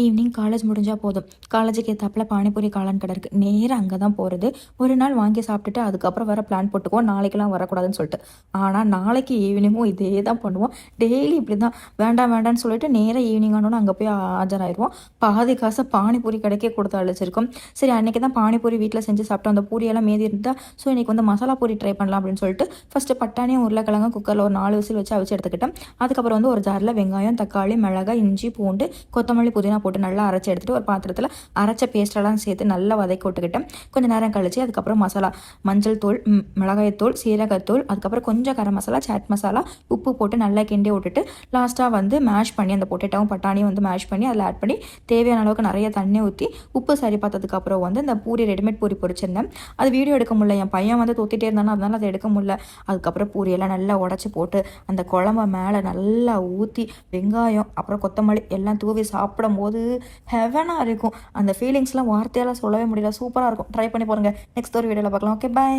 Evening college முடிஞ்சால் போதும். காலேஜுக்கு ஏத்தாப்புல பானிபூரி காளான் கடை இருக்குது. நேராக அங்கே தான் போகிறது. ஒரு நாள் வாங்கி சாப்பிட்டுட்டு அதுக்கப்புறம் வேறு பிளான் போட்டுக்குவோம், நாளைக்கெல்லாம் வரக்கூடாதுன்னு சொல்லிட்டு. ஆனால் நாளைக்கு ஈவினிங்கும் இதே தான் பண்ணுவோம். டெய்லி இப்படி தான் வேண்டாம் வேண்டாம்னு சொல்லிட்டு நேராக ஈவினிங் ஆனோன்னு அங்கே போய் ஆஜராயிடுவோம். பாதி காசை பானிபூரி கடைக்கே கொடுத்து அழைச்சிருக்கோம். சரி, அன்றைக்கி தான் பானிபூரி வீட்டில் செஞ்சு சாப்பிட்டோம். அந்த பூரியெல்லாம் மீதி இருந்தால் ஸோ இன்றைக்கி வந்து மசாலா பூரி ட்ரை பண்ணலாம் அப்படின்னு சொல்லிட்டு ஃபஸ்ட்டு பட்டாணியும் உருளைக்கிழங்கும் குக்கரில் ஒரு 4 விசில் வச்சு அவிச்சு எடுத்துக்கிட்டேன். அதுக்கப்புறம் வந்து ஒரு ஜாரில் வெங்காயம், தக்காளி, மிளகாய், இஞ்சி, பூண்டு, கொத்தமல்லி, புதினா போட்டு நல்லா அரைச்சி எடுத்துகிட்டு ஒரு பாத்திரத்தில் அரைச்ச பேஸ்டெல்லாம் சேர்த்து நல்லா வதக்கி விட்டுக்கிட்டேன். கொஞ்சம் நேரம் கழிச்சு அதுக்கப்புறம் மசாலா, மஞ்சள் தூள், மிளகாய்த்தூள், சீரகத்தூள், அதுக்கப்புறம் கொஞ்சம் கரம் மசாலா, சாட் மசாலா, உப்பு போட்டு நல்லா கிண்டி விட்டுட்டு லாஸ்ட்டாக வந்து மேஷ் பண்ணி அந்த பொட்டேட்டோவும் பட்டாணியும் வந்து மேஷ் பண்ணி அதில் ஆட் பண்ணி தேவையான அளவுக்கு நிறைய தண்ணி ஊற்றி உப்பு சரி பார்த்ததுக்கப்புறம் வந்து இந்த பூரி ரெடிமேட் பூரி பொரிச்சிருந்தேன். அது வீடியோ எடுக்க முடியல, என் பையன் வந்து தொத்திட்டே இருந்தானோ அதனால அதை எடுக்க முடியல. அதுக்கப்புறம் பூரியெல்லாம் நல்லா உடச்சி போட்டு அந்த குழம்ப மேலே நல்லா ஊற்றி வெங்காயம் அப்புறம் கொத்தமல்லி எல்லாம் தூவி சாப்பிடும் போது ஹெவனாக இருக்கும். அந்த ஃபீலிங்ஸ்லாம் வார்த்தையால் சொல்லவே முடியல. சூப்பராக இருக்கும். ட்ரை பண்ணி பாருங்கள். நெக்ஸ்ட் ஒரு வீடியோவில் பார்க்கலாம். Okay, by.